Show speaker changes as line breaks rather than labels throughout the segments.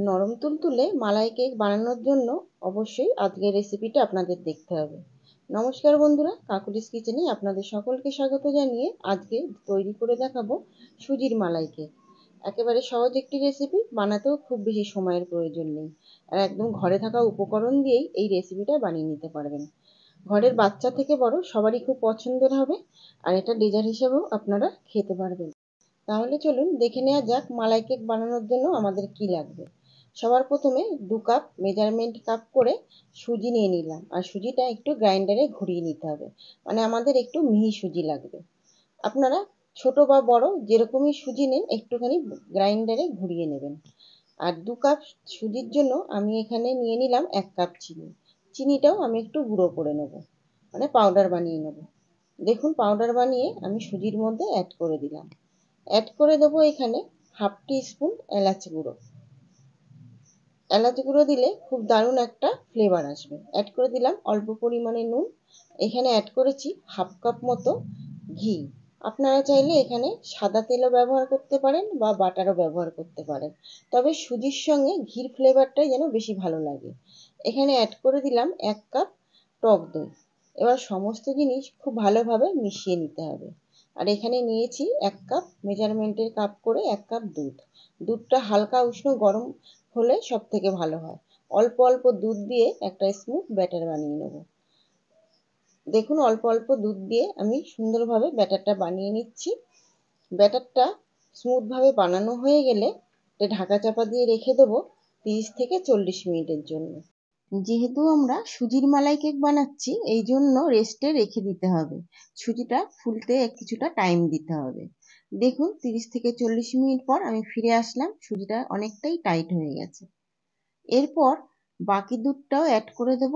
নরম তুলতুলে মালাই কেক বানানোর জন্য অবশ্যই আজকের রেসিপিটা আপনাদের দেখতে হবে। নমস্কার বন্ধুরা, কাকুলিস কিচেনে আপনাদের সকলকে স্বাগত জানিয়ে আজকে তৈরি করে দেখাবো সুজির মালাই কেক। একেবারে সহজ একটি রেসিপি, বানাতেও খুব বেশি সময়ের প্রয়োজন নেই, আর একদম ঘরে থাকা উপকরণ দিয়েই এই রেসিপিটা বানিয়ে নিতে পারবেন। ঘরের বাচ্চা থেকে বড় সবারই খুব পছন্দের হবে, আর এটা ডেজার্ট হিসেবেও আপনারা খেতে পারবেন। তাহলে চলুন দেখে নেওয়া যাক মালাই কেক বানানোর জন্য আমাদের কি লাগবে। সবার প্রথমে 2 কাপ মেজারমেন্ট কাপ করে সুজি নিয়ে নিলাম, আর সুজিটা একটু গ্রাইন্ডারে ঘুরিয়ে নিতে হবে, মানে আমাদের একটু মিহি সুজি লাগবে। আপনারা ছোট বা বড় যেরকমই সুজি নেন একটুখানি গ্রাইন্ডারে ঘুরিয়ে নেবেন। আর 2 কাপ সুজির জন্য আমি এখানে নিয়ে নিলাম 1 কাপ চিনি। চিনিটাও আমি একটু গুঁড়ো করে নেব, মানে পাউডার বানিয়ে নেব। দেখুন পাউডার বানিয়ে আমি সুজির মধ্যে অ্যাড করে দিলাম। অ্যাড করে দেবো এখানে হাফ টি স্পুন এলাচ গুঁড়ো। এলাচ গুঁড়ো দিলে খুব দারুণ একটা ফ্লেভার আসবে। অ্যাড করে দিলাম অল্প পরিমাণে নুন। এখানে অ্যাড করেছি হাফ কাপ মতো ঘি। আপনারা চাইলে এখানে সাদা তেলও ব্যবহার করতে পারেন বা বাটারও ব্যবহার করতে পারেন, তবে সুজির সঙ্গে ঘির ফ্লেভারটাই যেন বেশি ভালো লাগে। এখানে অ্যাড করে দিলাম 1 কাপ টক দই। এবার সমস্ত জিনিস খুব ভালোভাবে মিশিয়ে নিতে হবে। আর এখানে নিয়েছি 1 কাপ মেজারমেন্টের কাপ করে 1 কাপ দুধ। দুধটা হালকা উষ্ণ গরম হলে সব থেকে ভালো হয়। অল্প অল্প দুধ দিয়ে একটা স্মুথ ব্যাটার বানিয়ে নেব। দেখুন অল্প অল্প দুধ দিয়ে আমি সুন্দরভাবে ব্যাটারটা বানিয়ে নিচ্ছি। ব্যাটারটা স্মুথভাবে বানানো হয়ে গেলে ঢাকা চাপা দিয়ে রেখে দেবো 30 থেকে 40 মিনিটের জন্য। যেহেতু আমরা সুজির মালাই কেক বানাচ্ছি, এই জন্য রেস্টে রেখে দিতে হবে। সুজিটা ফুলতে কিছুটা টাইম দিতে হবে। দেখুন 30 থেকে 40 মিনিট পর আমি ফিরে আসলাম, সুজিটা অনেকটাই টাইট হয়ে গেছে। এরপর বাকি দুধটাও অ্যাড করে দেব,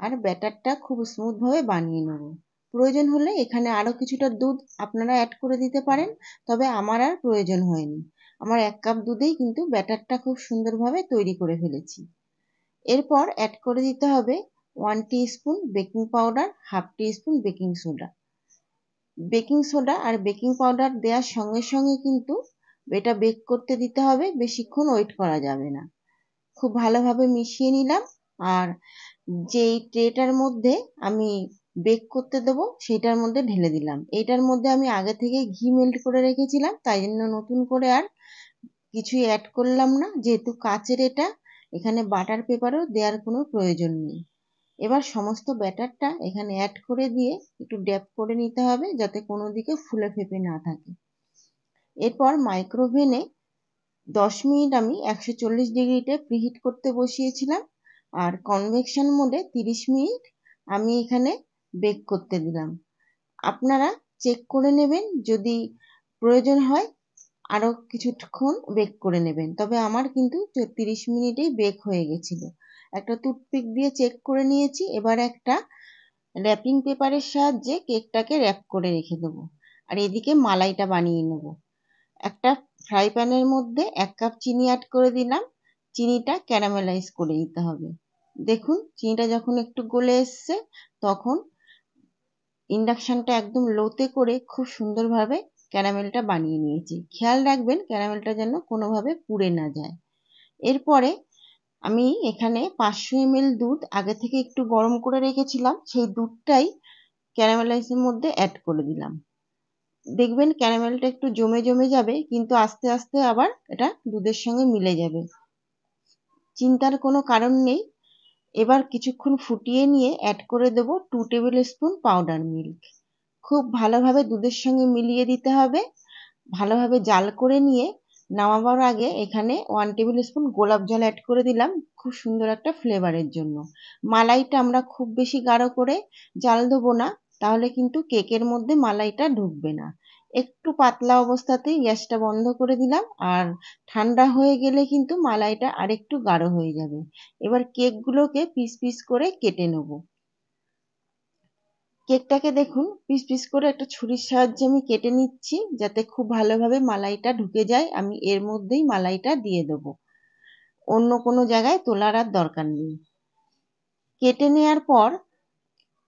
আর ব্যাটারটা খুব স্মুথভাবে বানিয়ে নেব। প্রয়োজন হলে এখানে আরও কিছুটা দুধ আপনারা অ্যাড করে দিতে পারেন, তবে আমার আর প্রয়োজন হয়নি। আমার 1 কাপ দুধেই কিন্তু ব্যাটারটা খুব সুন্দরভাবে তৈরি করে ফেলেছি। এরপর অ্যাড করে দিতে হবে 1 teaspoon baking powder, half teaspoon baking soda. Baking soda আর বেকিং পাউডার দেওয়ার সঙ্গে সঙ্গে কিন্তু এটা বেক করতে দিতে হবে, বেশিক্ষণ ওয়েট করা যাবে না। খুব ভালোভাবে মিশিয়ে নিলাম, আর যেই ট্রেটার মধ্যে আমি বেক করতে দেবো সেটার মধ্যে ঢেলে দিলাম। এইটার মধ্যে আমি আগে থেকে ঘি মেল্ট করে রেখেছিলাম, তাই জন্য নতুন করে আর কিছুই অ্যাড করলাম না, যেহেতু কাচের এটা, এখানে বাটার পেপারও দেওয়ার কোনো প্রয়োজন নেই। এবার সমস্ত ব্যাটারটা এখানে অ্যাড করে দিয়ে একটু ড্যাপ করে নিতে হবে, যাতে কোনো দিকে ফুলে ফেপে না থাকে। এরপর মাইক্রোওভেনে 10 মিনিট আমি 140 ডিগ্রিতে প্রিহিট করতে বসিয়েছিলাম, আর কনভেকশন মোডে 30 মিনিট আমি এখানে বেক করতে দিলাম। আপনারা চেক করে নেবেন, যদি প্রয়োজন হয় আরও কিছুক্ষণ বেক করে নেবেন, তবে আমার কিন্তু 30 মিনিটেই বেক হয়ে গেছিল। একটা টুথপিক দিয়ে চেক করে নিয়েছি। এবার একটা র্যাপিং পেপারের সাহায্যে কেকটাকে র্যাপ করে রেখে দেবো, আর এদিকে মালাইটা বানিয়ে নেব। একটা ফ্রাই প্যানের মধ্যে 1 কাপ চিনি অ্যাড করে দিলাম। চিনিটা ক্যারামেলাইজ করে নিতে হবে। দেখুন চিনিটা যখন একটু গলে এসছে, তখন ইন্ডাকশনটা একদম লোতে করে খুব সুন্দরভাবে ক্যারামেলটা বানিয়ে নিয়েছি। খেয়াল রাখবেন ক্যারামেলটা যেন কোনোভাবে পুড়ে না যায়। এরপরে আমি এখানে 500 ml দুধ আগে থেকে একটু গরম করে রেখেছিলাম, সেই দুধটাই ক্যারামেলাইজের মধ্যে অ্যাড করে দিলাম। দেখবেন ক্যারামেলটা একটু জমে জমে যাবে, কিন্তু আস্তে আস্তে আবার এটা দুধের সঙ্গে মিলে যাবে, চিন্তার কোনো কারণ নেই। এবার কিছুক্ষণ ফুটিয়ে নিয়ে অ্যাড করে দেবো 2 টেবিল স্পুন পাউডার মিল্ক। খুব ভালোভাবে দুধের সঙ্গে মিলিয়ে দিতে হবে। ভালোভাবে জাল করে নিয়ে নামাবার আগে এখানে 1 টেবিল স্পুন গোলাপ জল অ্যাড করে দিলাম, খুব সুন্দর একটা ফ্লেভারের জন্য। মালাইটা আমরা খুব বেশি গাঢ় করে জাল দেবো না, তাহলে কিন্তু কেকের মধ্যে মালাইটা ঢুকবে না। একটু পাতলা অবস্থাতেই গ্যাসটা বন্ধ করে দিলাম, আর ঠান্ডা হয়ে গেলে কিন্তু মালাইটা আরেকটু গাঢ় হয়ে যাবে। এবার কেকগুলোকে পিস পিস করে কেটে নেব। কেকটাকে দেখুন পিস পিস করে একটা ছুরির সাহায্যে আমি কেটে নিচ্ছি, যাতে খুব ভালোভাবে মালাইটা ঢুকে যায়। আমি এর মধ্যেই মালাইটা দিয়ে দেবো, অন্য কোনো জায়গায় তোলার আর দরকার নেই। কেটে নেওয়ার পর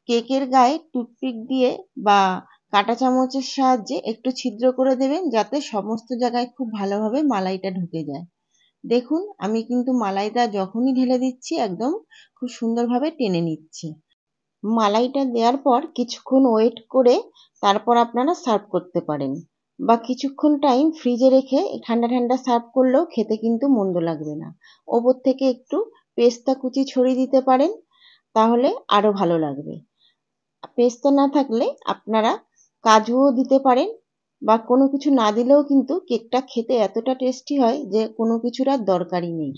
কেকের গায়ে টুথপিক দিয়ে বা কাঁটা চামচের সাহায্যে একটু ছিদ্র করে দেবেন, যাতে সমস্ত জায়গায় খুব ভালোভাবে মালাইটা ঢুকে যায়। দেখুন আমি কিন্তু মালাইটা যখনই ঢেলে দিচ্ছি একদম খুব সুন্দরভাবে টেনে নিচ্ছি। মালাইটা দেওয়ার পর কিছুক্ষণ ওয়েট করে তারপর আপনারা সার্ভ করতে পারেন, বা কিছুক্ষণ টাইম ফ্রিজে রেখে ঠান্ডা ঠান্ডা সার্ভ করলেও খেতে কিন্তু মন্দ লাগবে না। ওপর থেকে একটু পেস্তা কুচি ছড়িয়ে দিতে পারেন, তাহলে আরও ভালো লাগবে। পেস্তা না থাকলে আপনারা কাজুও দিতে পারেন, বা কোনো কিছু না দিলেও কিন্তু কেকটা খেতে এতটা টেস্টি হয় যে কোনো কিছুর আর দরকারই নেই।